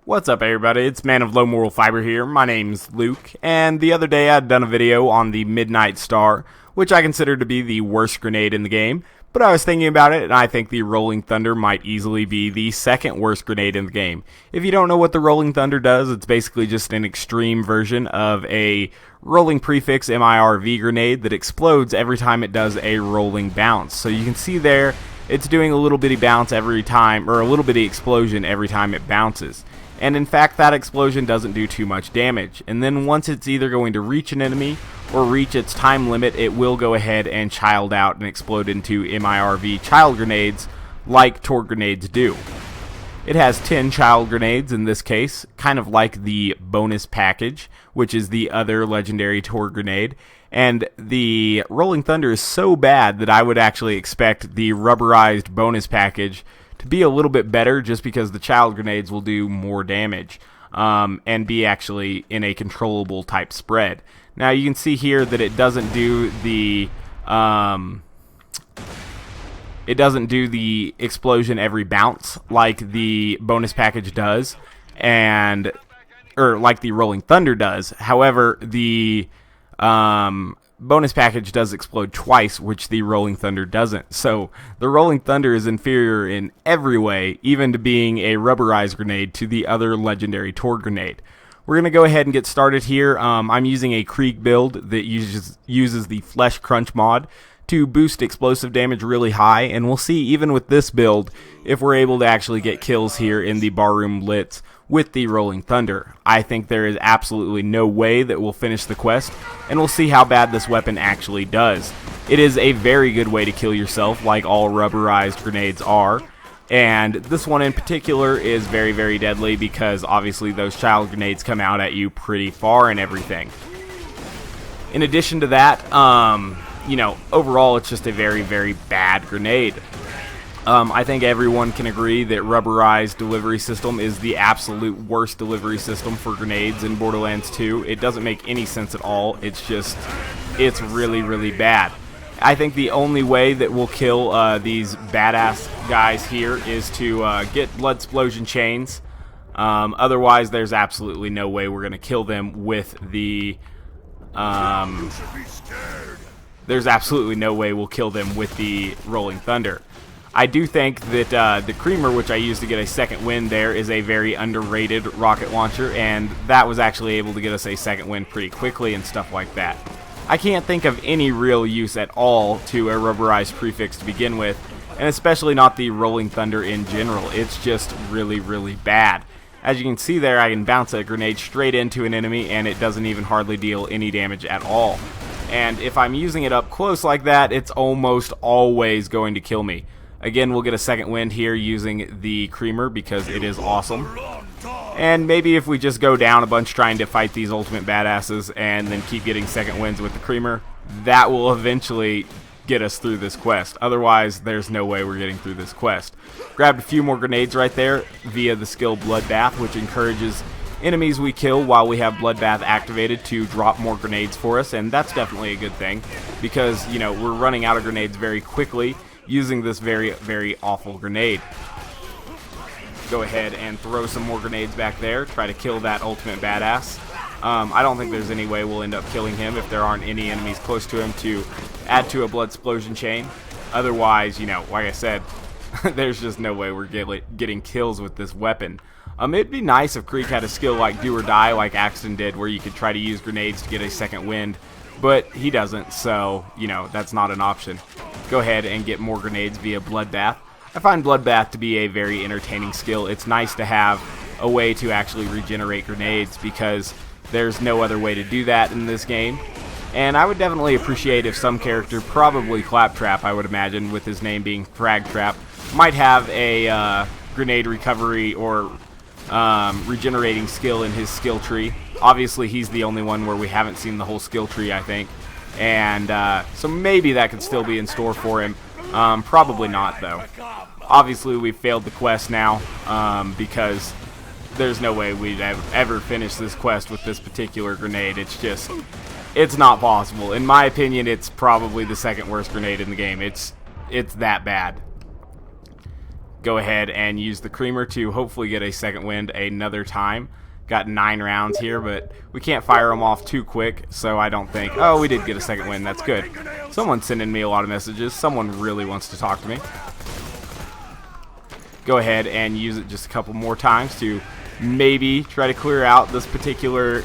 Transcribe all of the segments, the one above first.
What's up, everybody? It's Man of Low Moral Fiber here. My name's Luke, and the other day I'd done a video on the Midnight Star, which I consider to be the worst grenade in the game, but I was thinking about it, and I think the Rolling Thunder might easily be the second worst grenade in the game. If you don't know what the Rolling Thunder does, it's basically just an extreme version of a rolling prefix MIRV grenade that explodes every time it does a rolling bounce. So you can see there, it's doing a little bitty bounce every time, or a little bitty explosion every time it bounces. And in fact, that explosion doesn't do too much damage. And then once it's either going to reach an enemy or reach its time limit, it will go ahead and child out and explode into MIRV child grenades like Torgue grenades do. It has 10 child grenades in this case, kind of like the bonus package, which is the other legendary Torgue grenade. And the Rolling Thunder is so bad that I would actually expect the rubberized bonus package to be a little bit better, just because the child grenades will do more damage and be actually in a controllable type spread. Now you can see here that it doesn't do the explosion every bounce like the bonus package does, or like the Rolling Thunder does. However, the bonus package does explode twice, which the Rolling Thunder doesn't. So the Rolling Thunder is inferior in every way, even to being a rubberized grenade to the other legendary Torgue grenade. We're going to go ahead and get started here. I'm using a Krieg build that uses the Flesh Crunch mod to boost explosive damage really high, and we'll see even with this build if we're able to actually get kills here in the Barroom Blitz with the Rolling Thunder. I think there is absolutely no way that we'll finish the quest, and we'll see how bad this weapon actually does. It is a very good way to kill yourself, like all rubberized grenades are, and this one in particular is very, very deadly because obviously those child grenades come out at you pretty far and everything. In addition to that, overall it's just a very, very bad grenade. I think everyone can agree that rubberized delivery system is the absolute worst delivery system for grenades in Borderlands 2. It doesn't make any sense at all. It's really, really bad. I think the only way that we'll kill these badass guys here is to get blood explosion chains. Otherwise, there's absolutely no way we're going to kill them with the... there's absolutely no way we'll kill them with the Rolling Thunder. I do think that the Creamer, which I used to get a second win there, is a very underrated rocket launcher, and that was actually able to get us a second win pretty quickly and stuff like that. I can't think of any real use at all to a rubberized prefix to begin with, and especially not the Rolling Thunder in general. It's just really, really bad. As you can see there, I can bounce a grenade straight into an enemy, and it doesn't even hardly deal any damage at all. And if I'm using it up close like that, it's almost always going to kill me. Again, we'll get a second wind here using the Creamer because it is awesome. And maybe if we just go down a bunch trying to fight these ultimate badasses and then keep getting second wins with the Creamer, that will eventually get us through this quest. Otherwise, there's no way we're getting through this quest. Grabbed a few more grenades right there via the skill Bloodbath, which encourages enemies we kill while we have Bloodbath activated to drop more grenades for us, and that's definitely a good thing because, we're running out of grenades very quickly using this very, very awful grenade. Go ahead and throw some more grenades back there, try to kill that ultimate badass. I don't think there's any way we'll end up killing him if there aren't any enemies close to him to add to a blood explosion chain. Otherwise, like I said, there's just no way we're getting kills with this weapon. It'd be nice if Krieg had a skill like Do or Die, like Axton did, where you could try to use grenades to get a second wind, but he doesn't, so, that's not an option. Go ahead and get more grenades via Bloodbath. I find Bloodbath to be a very entertaining skill. It's nice to have a way to actually regenerate grenades because there's no other way to do that in this game. And I would definitely appreciate if some character, probably Claptrap I would imagine, with his name being Fragtrap, might have a grenade recovery or regenerating skill in his skill tree. Obviously he's the only one where we haven't seen the whole skill tree, I think. And so maybe that could still be in store for him. Probably not, though. Obviously, we've failed the quest now because there's no way we'd ever finish this quest with this particular grenade. It's not possible. In my opinion, it's probably the second worst grenade in the game. It's that bad. go ahead and use the creamer to hopefully get a second wind another time. Got 9 rounds here, but we can't fire them off too quick, so I don't think... Oh, we did get a second wind. That's good. Someone's sending me a lot of messages. Someone really wants to talk to me. Go ahead and use it just a couple more times to maybe try to clear out this particular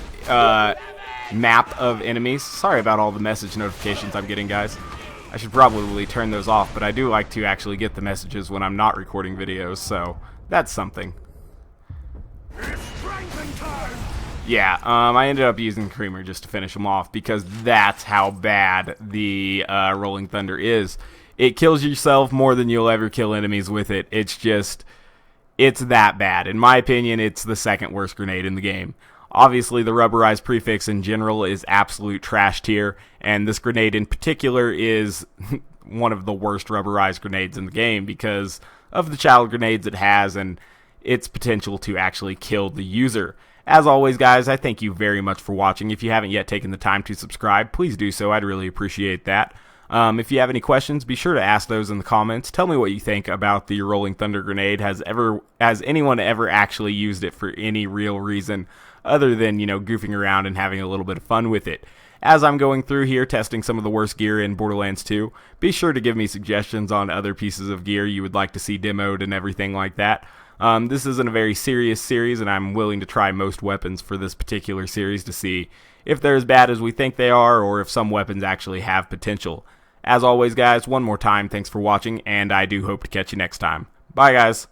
map of enemies. Sorry about all the message notifications I'm getting, guys. I should probably turn those off, but I do like to actually get the messages when I'm not recording videos, so that's something. Yeah, I ended up using Creamer just to finish them off because that's how bad the Rolling Thunder is. It kills yourself more than you'll ever kill enemies with it. It's just, it's that bad. In my opinion, it's the second worst grenade in the game. Obviously, the rubberized prefix in general is absolute trash tier, and this grenade in particular is one of the worst rubberized grenades in the game because of the child grenades it has and its potential to actually kill the user. As always, guys, I thank you very much for watching. If you haven't yet taken the time to subscribe, please do so. I'd really appreciate that. If you have any questions, be sure to ask those in the comments. Tell me what you think about the Rolling Thunder grenade. Has anyone ever actually used it for any real reason other than, goofing around and having a little bit of fun with it? As I'm going through here testing some of the worst gear in Borderlands 2, be sure to give me suggestions on other pieces of gear you would like to see demoed and everything like that. This isn't a very serious series, and I'm willing to try most weapons for this particular series to see if they're as bad as we think they are, or if some weapons actually have potential. As always, guys, one more time, thanks for watching, and I do hope to catch you next time. Bye, guys.